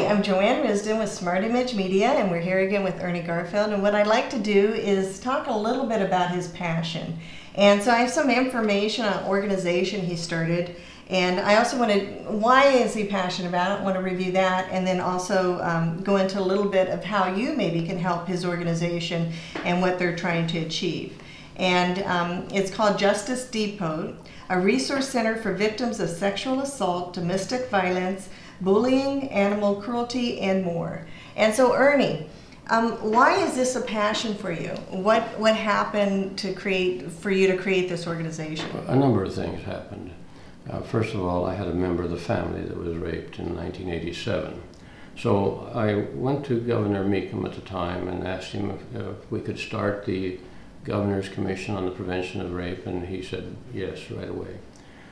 Hi, I'm Joanne Risden with Smart Image Media, and we're here again with Ernie Garfield. And what I'd like to do is talk a little bit about his passion. And so I have some information on organization he started, and I also wanted, why is he passionate about it? I want to review that, and then also go into a little bit of how you maybe can help his organization and what they're trying to achieve. And it's called Justice Depot, a resource center for victims of sexual assault, domestic violence, bullying, animal cruelty, and more. And so Ernie, why is this a passion for you? What happened for you to create this organization? A number of things happened. First of all, I had a member of the family that was raped in 1987. So I went to Governor Meekum at the time and asked him if we could start the Governor's Commission on the Prevention of Rape, and he said yes right away.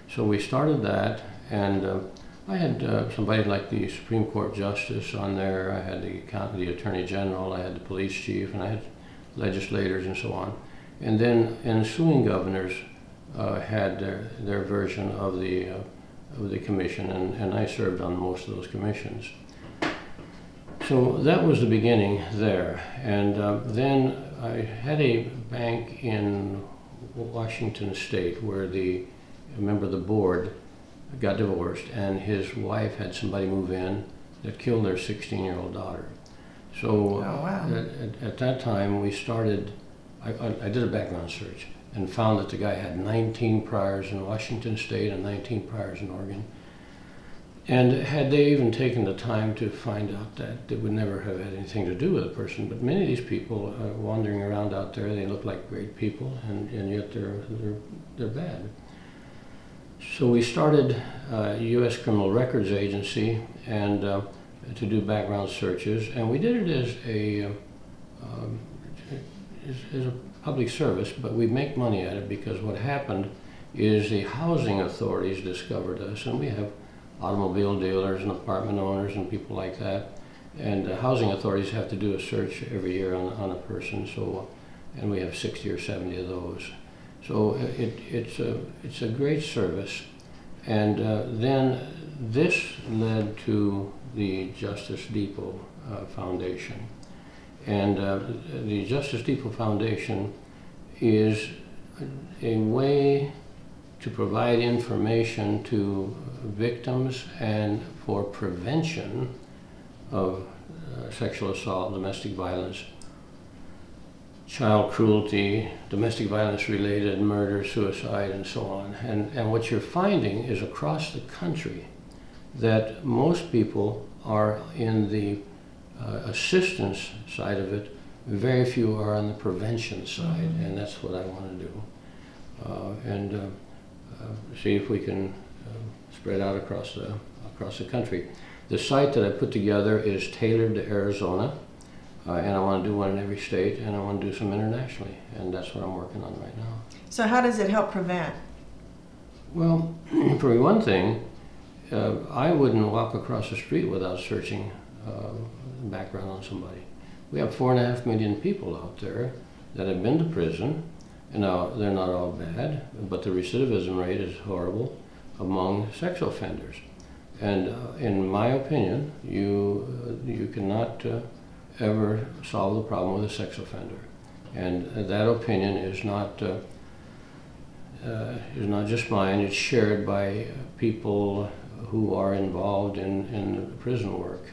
So we started that, and I had somebody like the Supreme Court Justice on there, I had the Attorney General, I had the Police Chief, and I had legislators and so on. And then ensuing governors had their version of the commission, and I served on most of those commissions. So that was the beginning there. And then I had a bank in Washington State where a member of the board got divorced, and his wife had somebody move in that killed their 16-year-old daughter. So at that time we started, I did a background search and found that the guy had 19 priors in Washington State and 19 priors in Oregon. And had they even taken the time to find out that they would never have had anything to do with a person, but many of these people wandering around out there, they look like great people, and yet they're bad. So we started a U.S. Criminal Records Agency and to do background searches, and we did it as a public service, but we make money at it because what happened is the housing authorities discovered us, and we have automobile dealers and apartment owners and people like that, and housing authorities have to do a search every year on a person, so, and we have 60 or 70 of those. So it's a great service, and then this led to the Justice Depot Foundation. And the Justice Depot Foundation is a way to provide information to victims and for prevention of sexual assault, domestic violence, child cruelty, domestic violence related murder, suicide, and so on. And what you're finding is across the country that most people are in the assistance side of it, very few are on the prevention side, and that's what I want to do. See if we can spread out across the country. The site that I put together is tailored to Arizona, and I want to do one in every state, and I want to do some internationally, and that's what I'm working on right now. So how does it help prevent? Well, for one thing, I wouldn't walk across the street without searching background on somebody. We have 4.5 million people out there that have been to prison, and now they're not all bad, but the recidivism rate is horrible among sex offenders. And in my opinion, you cannot ever solve the problem with a sex offender. And that opinion is not just mine, it's shared by people who are involved in prison work.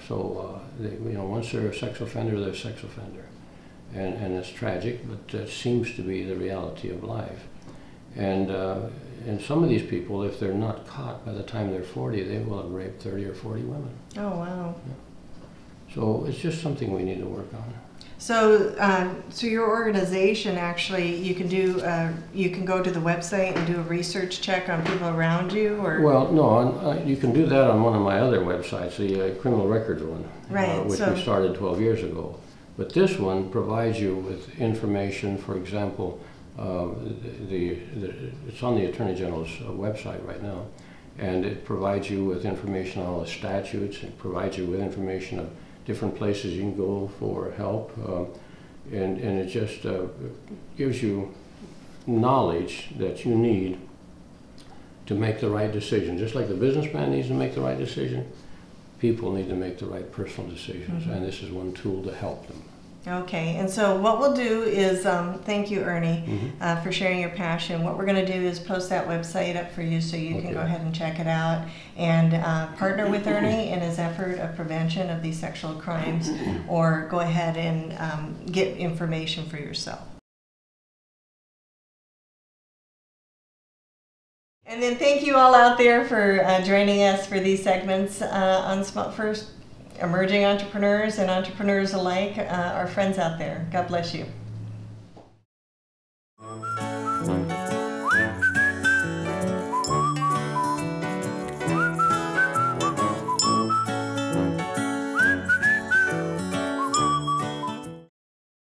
Once they're a sex offender, they're a sex offender. And it's tragic, but that seems to be the reality of life. And some of these people, if they're not caught by the time they're 40, they will have raped 30 or 40 women. Oh, wow. Yeah. So it's just something we need to work on. So, so your organization actually, you can go to the website and do a research check on people around you, or? Well, no, you can do that on one of my other websites, the Criminal Records one, right, which we started 12 years ago. But this one provides you with information. For example, it's on the Attorney General's website right now, and it provides you with information on all the statutes. It provides you with information of different places you can go for help, and it just gives you knowledge that you need to make the right decision. Just like the businessman needs to make the right decision, people need to make the right personal decisions, and this is one tool to help them. Okay, and so what we'll do is, thank you, Ernie, for sharing your passion. What we're going to do is post that website up for you so you can go ahead and check it out and partner with Ernie in his effort of prevention of these sexual crimes, or go ahead and get information for yourself. And then thank you all out there for joining us for these segments on First Emerging Entrepreneurs and entrepreneurs alike, our friends out there. God bless you.